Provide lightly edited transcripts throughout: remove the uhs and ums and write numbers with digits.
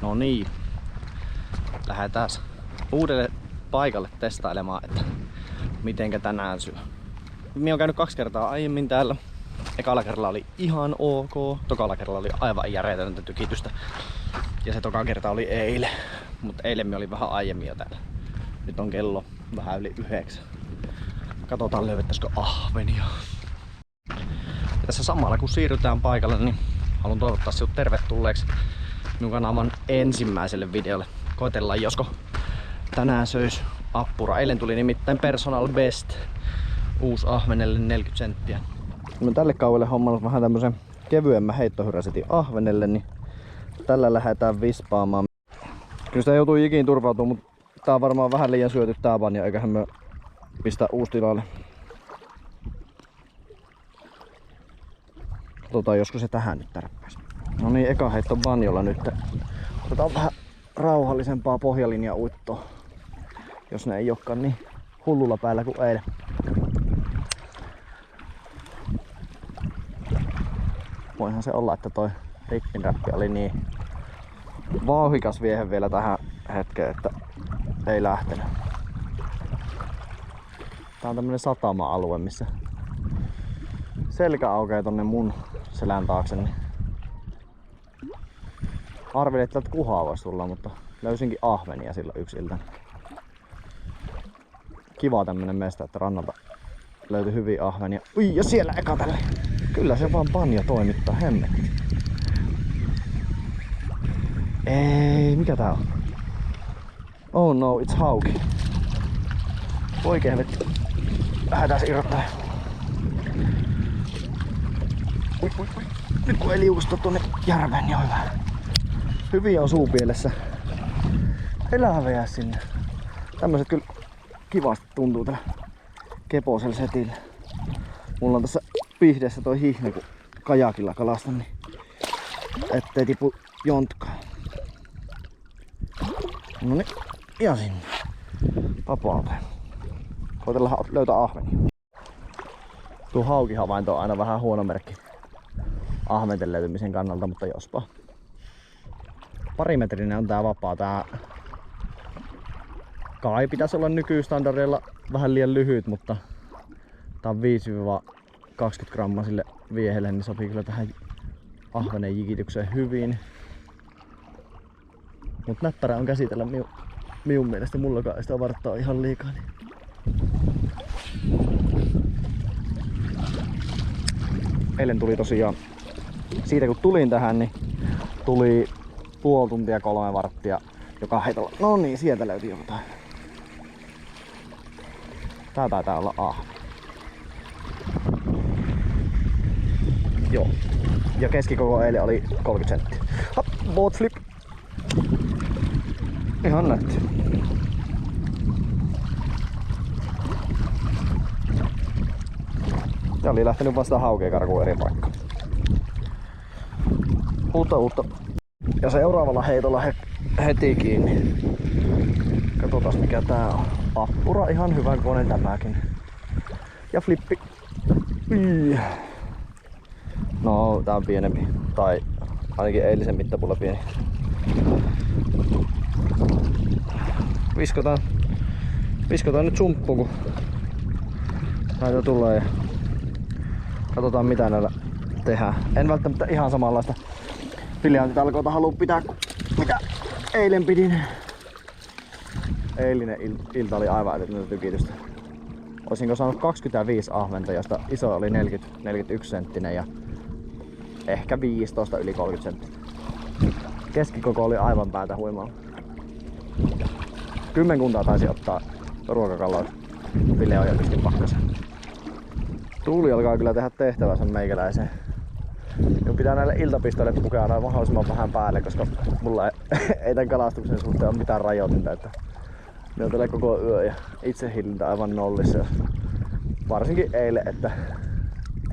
No niin. Lähdetään uudelle paikalle testailemaan, että mitenkä tänään syö. Minä olen käynyt 2 kertaa aiemmin täällä. Ekalla kerralla oli ihan ok, tokalla kerralla oli aivan järjetöntä tykitystä. Ja se toka kerta oli eilen. Mutta eilen minä olin vähän aiemmin jo täällä. Nyt on kello vähän yli 9. Katsotaan löydettäisikö ahvenia. Ja tässä samalla kun siirrytään paikalle, niin haluan toivottaa sinut tervetulleeksi minun kanavan ensimmäiselle videolle. Koitellaan josko tänään söis appura. Eilen tuli nimittäin personal best. Uusi ahvenelle 40 senttiä. Mä tälle kaudelle hommannut vähän tämmösen kevyemmän heittohyräsetin ahvenelle, niin tällä lähdetään vispaamaan. Kyllä sitä joutuu ikiin turvautumaan, mutta tää on varmaan vähän liian syöty tää banja, eiköhän me pistää uusi tilalle. Katsotaan josko se tähän nyt tärppäisi. No niin, eka heitto banjolla nyt. Otetaan vähän rauhallisempaa pohjalinjauittoa, jos ne ei olekaan niin hullulla päällä kuin eilen. Voihan se olla, että toi rippinräppi oli niin vauhikas viehe vielä tähän hetkeen, että ei lähtenyt. Tää on tämmönen satama-alue, missä selkä aukeaa tonne mun selän taakse. Niin arvelin, että täältä kuhaa voisi tulla, mutta löysinkin ahvenia silloin yksi iltana. Kiva tämmönen mesta, että rannalta löytyi hyviä ahvenia. Ui, ja siellä eka tälle. Kyllä se vaan banja toimittaa, hemmetti. Ei, mikä tää on? Oh no, it's hauki. Voi helvetti. Lähdetään irrottaa. Nyt kun ei liukusta tuonne järveen, niin on hyvä. Hyviä on suupielessä. Elävää sinne. Tämmöset kyllä kivasti tuntuu tällä keposella setillä. Mulla on tässä Pihdeessä toi hihna, kun kajakilla kalastan, niin ettei tipu jontkaa. Noniin, ja sinne. Vapauteen. Koitellaan löytää ahvenia. Tuo haukihavainto on aina vähän huono merkki ahventen löytymisen kannalta, mutta jospa. Parimetrinen on tää vapaa. Tää kai pitäisi olla nykystandardeilla vähän liian lyhyt, mutta tää on 5-20 grammaa sille viehelle, niin sopii kyllä tähän ahvenen jikitykseen hyvin. Mut näppärä on käsitellä minun mielestä, mullakaan ei sitä varttaa ihan liikaa. Niin. Eilen tuli tosiaan, siitä kun tulin tähän, niin tuli puoli tuntia 3 varttia joka heitolla. No niin, sieltä löytyi jotain. Tää taitaa olla ahven. Joo. Ja keskikoko eilen oli 30 senttiä. Hop, boat flip. Ihan nätti. Ja oli lähtenyt vasta haukea karkuun eri paikkaan. Uutta. Ja seuraavalla heitolla heti kiinni. Katsotaan mikä tää on. Appura, ihan hyvä kone tämäkin. Ja flippi. No, tää on pienempi. Tai ainakin eilisen mittapulla pieni. Viskotaan nyt sumppuun, kun näitä tulee ja katsotaan mitä näillä tehdään. En välttämättä ihan samanlaista filiantitalkoota halua pitää kuin mitä eilen pidin. Eilinen ilta oli aivan älytöntä tykitystä. Olisinko saanut 25 ahventa, josta iso oli 41 senttinen ja ehkä 15 yli 30 senttinen. Keskikoko oli aivan päätä huimalla. Kymmenkuntaa taisi ottaa ruokakaloiksi. Ville on jo pistin pakkaseen. Tuuli alkaa kyllä tehdä tehtävänsä meikäläiseen. Minun pitää näille iltapistoille pukea aina mahdollisimman vähän päälle, koska mulla ei tämän kalastuksen suhteen ole mitään rajoitinta. Että ne on tällä koko yö ja itsehillintä aivan nollissa. Varsinkin eilen, että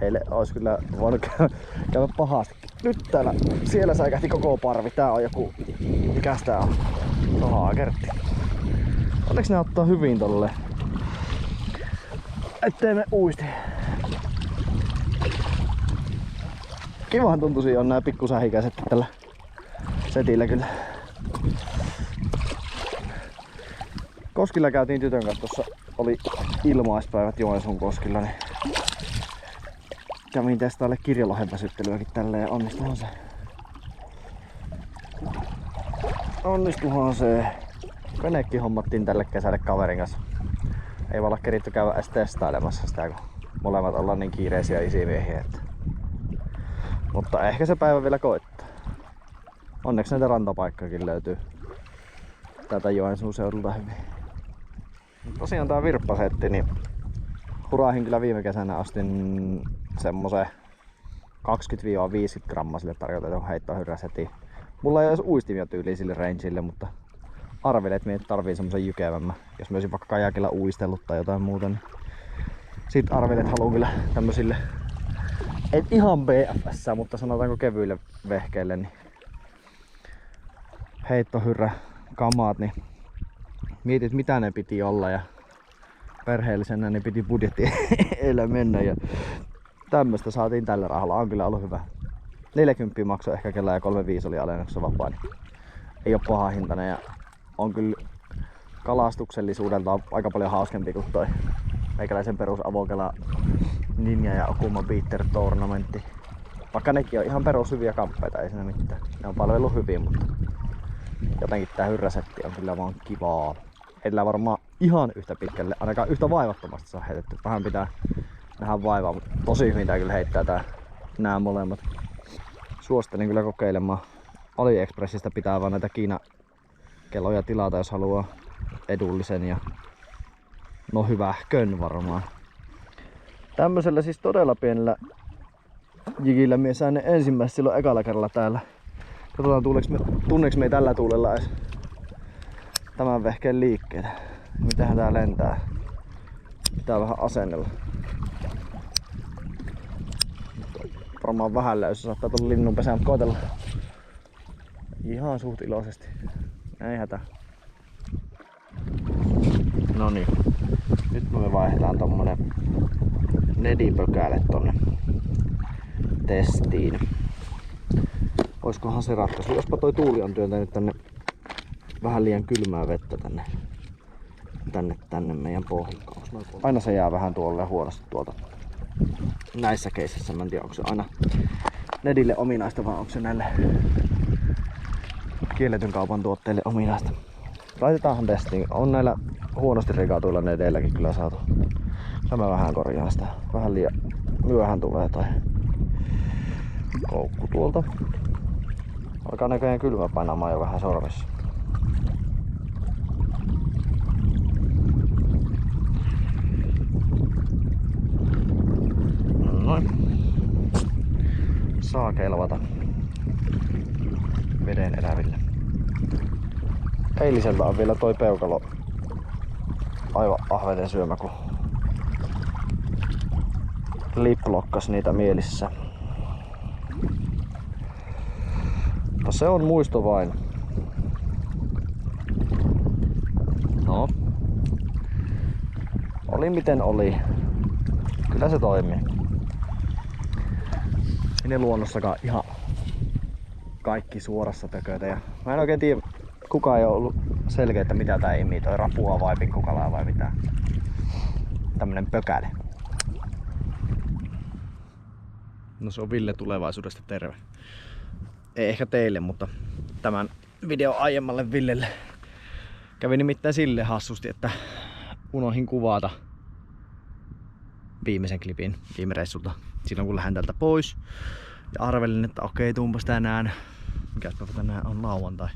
eilen olisi kyllä voinut käydä pahasti. Nyt täällä, siellä säikähti koko parvi. Tää on joku, mikäs tää on? No haakertti. Onneksi ne ottaa hyvin tolle. Ettei me uisti. Kivahan tuntuisi on nää pikkusähikäiset tällä setillä kyllä. Koskilla käytiin tytön kanssa, tuossa oli ilmaispäivät Joensuun koskilla, niin kävin testaille kirjolohen väsyttelyäkin tälleen ja onnistuhan se. Onnistuhan se. Venekin hommattiin tälle kesälle kaverin kanssa. Ei voi olla keritty käydä edes testailemassa sitä, kun molemmat ollaan niin kiireisiä isimiehiä. Että... Mutta ehkä se päivä vielä koittaa. Onneksi näitä rantapaikkojakin löytyy täältä Joensuun seudulta hyvin. Tosiaan tää virppasetti, niin hurahin kyllä viime kesänä ostin semmosen 20-50 grammasille tarkoitetun heittohyrräsetin. Mulla ei ole edes uistimia tyyliin sille rangeille, mutta arvelin, että minä tarvii semmosen jykevämmän. Jos mä olisin vaikka kajakilla uistellut tai jotain muuta, niin sit arvelin, että haluan kyllä tämmösille, et ihan BFS, mutta sanotaanko kevyille vehkeille, niin heittohyrrä kamaat, niin mietit mitä ne piti olla ja perheellisenä niin piti budjetti elää mennä ja tämmöstä saatiin tällä rahalla. On kyllä ollut hyvä. 40 maksoi ehkä kello ja 35 oli alennuksessa vapaa. Niin ei oo paha hintainen ja on kyllä kalastuksellisuudelta aika paljon hauskempi kuin toi meikäläisen perus Avokela Ninja ja Okuma Beater Tournamentti. Vaikka nekin on ihan perus hyviä kamppeita, ei siinä mitään. Ne on palvellut hyvin, mutta jotenkin tää hyrräsetti on kyllä vaan kivaa. Ei tällä varmaan ihan yhtä pitkälle, ainakaan yhtä vaivattomasti saa heitetty. Vähän pitää nähdä vaivaa, mutta tosi hyvin tää kyllä heittää nää molemmat. Suosittelin kyllä kokeilemaan. AliExpressistä pitää vaan näitä Kiina-keloja tilata, jos haluaa edullisen ja no hyvähkön varmaan. Tämmöisellä siis todella pienellä jigillä mie sain ne ensimmäistä silloin ekalla kerralla täällä. Katsotaan tunneeks me tällä tuulella edes tämän vehkeen liikkeelle. Mitähän tää lentää. Pitää vähän asennella. Varmaan vähän löysä, saattaa tulla linnunpesää, mutta koitellaan. Ihan suht iloisesti. Ei hätä. Noniin. Nyt me vaihdetaan tommonen nedipökäle tonne testiin. Oiskohan se ratkaisu? Jospa toi tuuli on työntänyt tänne vähän liian kylmää vettä tänne meidän pohjukkaan. Aina se jää vähän tuolle huonosti tuolta. Näissä keisissä mä en tiedä, onko se aina nedille ominaista vai onko se näille kielletyn kaupan tuotteille ominaista. Laitetaanhan testiin. On näillä huonosti rikatuilla nedeilläkin kyllä saatu. Mä vähän korjaan sitä. Vähän liian myöhään tulee toi koukku tuolta. Alkaa näköjään kylmä painamaan jo vähän sormissa. Noin. Saa kelvata veden eläville. Eiliseltä on vielä toi peukalo aivan ahveten syömä, kun liplokkas niitä mielissä. Mutta se on muisto vain. No. Oli miten oli. Kyllä se toimii. Ei ne luonnossakaan ihan kaikki suorassa tököitä. Ja mä en oikein tiedä, kukaan ei ole ollut selkeä, että mitä tää imitoi. Rapua vai pikkukalaa vai mitä. Tämmönen pökäle. No se on Ville tulevaisuudesta terve. Ei ehkä teille, mutta tämän videon aiemmalle Villelle. Kävi nimittäin sille hassusti, että unohin kuvata viimeisen klipin viime reissulta. Silloin kun lähden täältä pois. Ja arvelin, että okei, tuunpas tänään. Mikäs päivä tänään on, lauantai.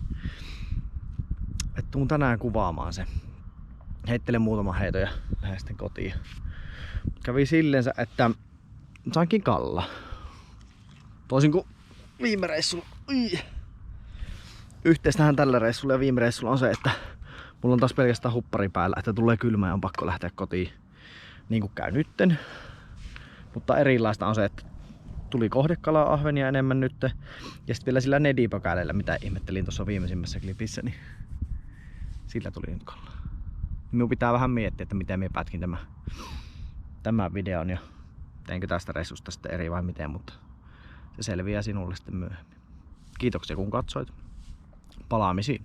Että tuun tänään kuvaamaan se. Heittelen muutaman heiton ja lähden sitten kotiin. Kävi silleensä, että sainkin kalla. Toisin kuin viime reissulla. Yhteistähän tällä reissulla ja viime reissulla on se, että mulla on taas pelkästään huppari päällä, että tulee kylmä ja on pakko lähteä kotiin. Niin kuin käy nytten. Mutta erilaista on se, että tuli kohdekalaa ahvenia enemmän nyt. Ja sitten vielä sillä nedipökäleellä, mitä ihmettelin tuossa viimeisimmässä klipissä, niin sillä tuli nyt kallaa. Minun pitää vähän miettiä, että miten minä pätkin tämän videon ja teinkö tästä reissusta sitten eri vai miten, mutta se selviää sinulle sitten myöhemmin. Kiitoksia kun katsoit. palaamisiin.